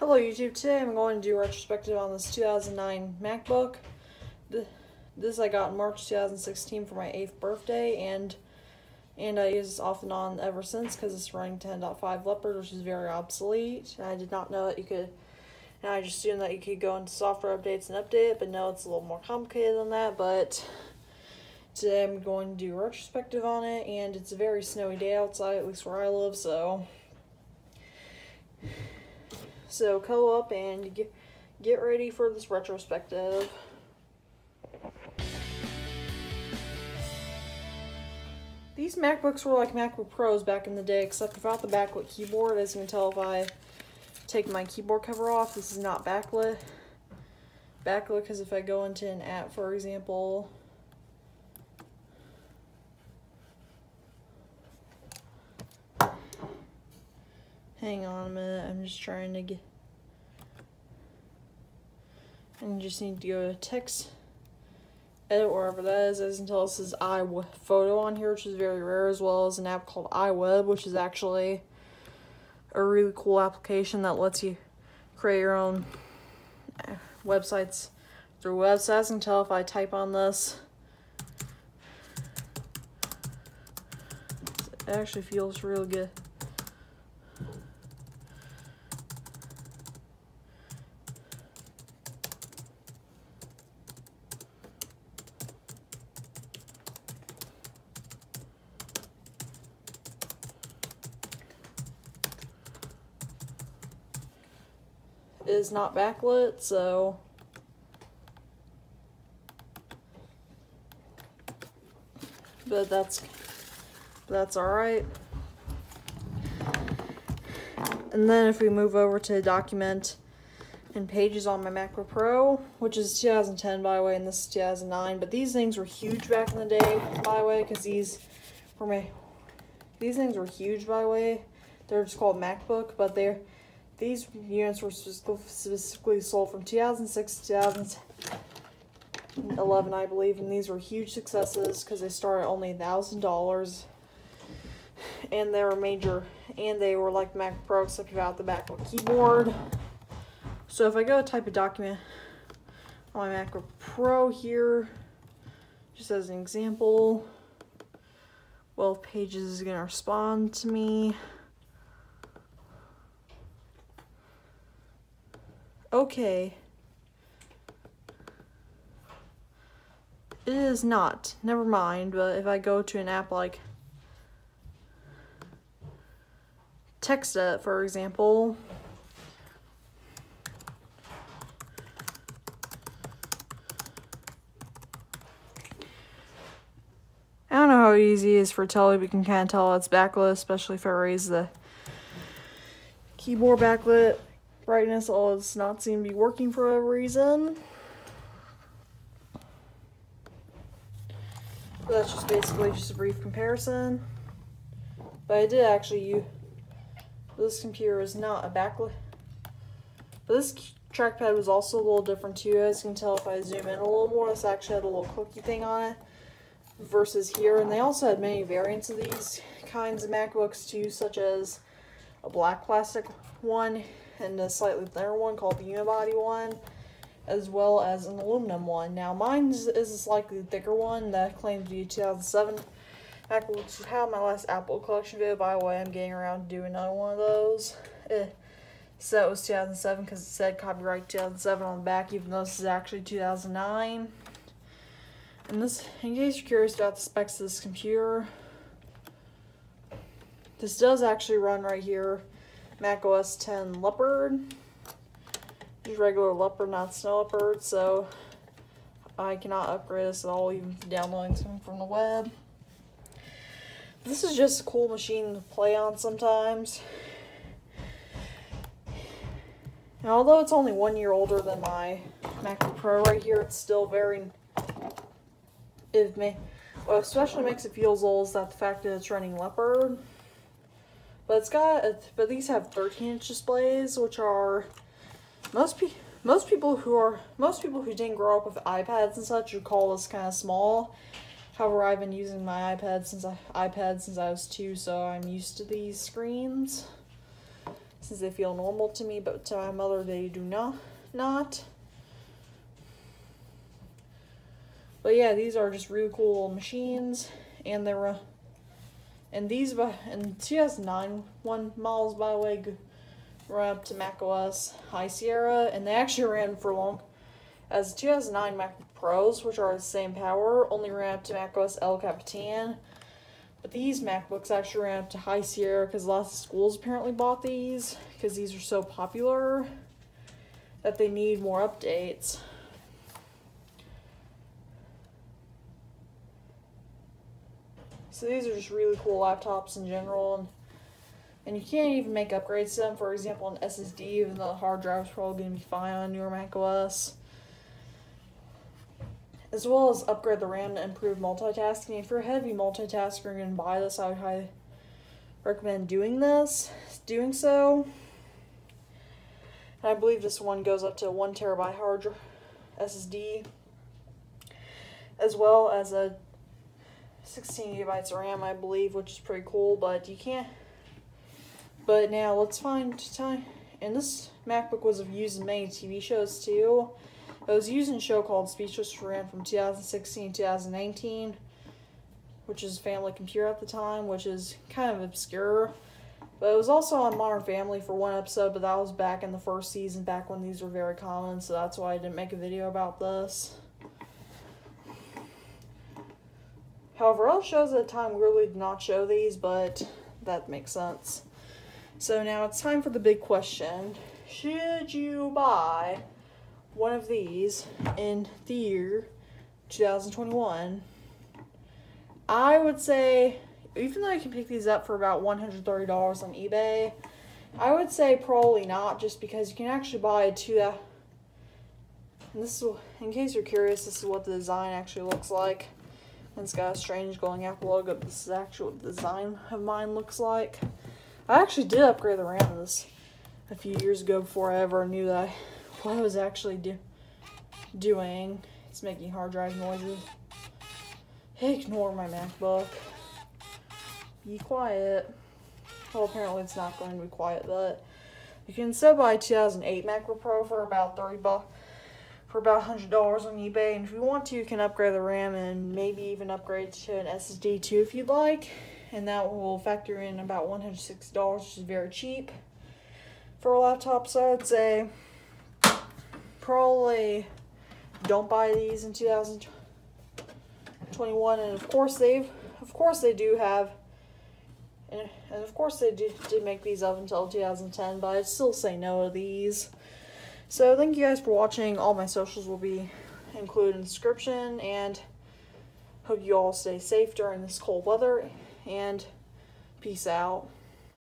Hello YouTube, today I'm going to do a retrospective on this 2009 MacBook. This I got in March 2016 for my 8th birthday, and I use this off and on ever since because it's running 10.5 Leopard, which is very obsolete. And I did not know that you could, and I just assumed that you could go into software updates and update it, but no, it's a little more complicated than that. But today I'm going to do a retrospective on it, and it's a very snowy day outside, at least where I live, so cuddle up and get ready for this retrospective. These MacBooks were like MacBook Pros back in the day, except without the backlit keyboard. As you can tell if I take my keyboard cover off, this is not backlit. Because if I go into an app, for example, hang on a minute, I'm just trying to get, and you just need to go to text, edit, wherever that is. As you can tell, this is iPhoto on here, which is very rare, as well as an app called iWeb, which is actually a really cool application that lets you create your own websites through webs. As you can tell, if I type on this, it actually feels real good. Is not backlit, so but that's all right. And then if we move over to document and pages on my MacBook Pro, which is 2010 by the way, and this is 2009, but these things were huge back in the day, by the way, because these things were huge, by the way. They're just called MacBook, but these units were specifically sold from 2006 to 2011, I believe, and these were huge successes because they started only $1,000, and they were major, and they were like Mac Pro except without the backlit keyboard. So if I go type a document on my MacBook Pro here, just as an example, well, Pages is going to respond to me. Okay. It is not. Never mind. But if I go to an app like TextEdit, for example, I don't know how easy it is for Telly, but you can kind of tell it's backlit, especially if I raise the keyboard backlit brightness. All does not seem to be working for whatever reason. So that's just basically just a brief comparison. But I did actually use, this computer is not a backlit, but this trackpad was also a little different too. As you can tell if I zoom in a little more, this actually had a little clicky thing on it versus here. And they also had many variants of these kinds of MacBooks too, such as a black plastic one and a slightly thinner one called the unibody one, as well as an aluminum one. Now mine is a slightly thicker one that claims to be 2007 MacBook, which is how my last Apple collection video. By the way, I'm getting around to doing another one of those. It said it was 2007 because it said copyright 2007 on the back, even though this is actually 2009. And this, in case you're curious about the specs of this computer, this does actually run right here Mac OS 10 Leopard, just regular Leopard, not Snow Leopard, so I cannot upgrade this at all, even downloading something from the web. This is just a cool machine to play on sometimes. And although it's only 1 year older than my MacBook Pro right here, it's still very, what especially makes it feel as old is that the fact that it's running Leopard. But but these have 13-inch displays, which are most people who didn't grow up with iPads and such would call this kind of small. However, I've been using my iPad since I was 2, so I'm used to these screens. since they feel normal to me, but to my mother they do not. But yeah, these are just really cool machines, and they were, and these in 2009 models, by the way, ran up to macOS High Sierra, and they actually ran for long as 2009 MacBook Pros, which are the same power, only ran up to macOS El Capitan. But these MacBooks actually ran up to High Sierra because lots of schools apparently bought these because these are so popular that they need more updates. So these are just really cool laptops in general, and you can't even make upgrades to them. For example, an SSD, even though the hard drive is probably going to be fine on newer macOS. As well as upgrade the RAM to improve multitasking. If you're a heavy multitasker and going to buy this, I would highly recommend doing so. And I believe this one goes up to a 1 terabyte hard SSD, as well as a 16 gigabytes of RAM, I believe, which is pretty cool, but you can't. But now let's find time. And this MacBook was used in many TV shows too. It was used in a show called Speechless, which ran from 2016 to 2019, which is Family Computer at the time, which is kind of obscure. But it was also on Modern Family for one episode, but that was back in the first season, back when these were very common, so that's why I didn't make a video about this. However, other shows at the time really did not show these, but that makes sense. So now it's time for the big question. Should you buy one of these in the year 2021? I would say, even though you can pick these up for about $130 on eBay, I would say probably not, just because you can actually buy and this is, in case you're curious, this is what the design actually looks like. And it's got a strange glowing Apple logo, but this is actually what the design of mine looks like. I actually did upgrade the RAM of this a few years ago before I ever knew that what I was actually doing. It's making hard drive noises. Ignore my MacBook. Be quiet. Well, apparently it's not going to be quiet, but you can instead buy a 2008 MacBook Pro for about $30, for about $100 on eBay. And if you want to, you can upgrade the RAM and maybe even upgrade to an SSD too if you'd like. And that will factor in about $160, which is very cheap for a laptop. So I'd say probably don't buy these in 2021. And of course they do have, and of course they did make these up until 2010, but I'd still say no to these. So thank you guys for watching. All my socials will be included in the description, and hope you all stay safe during this cold weather, and peace out.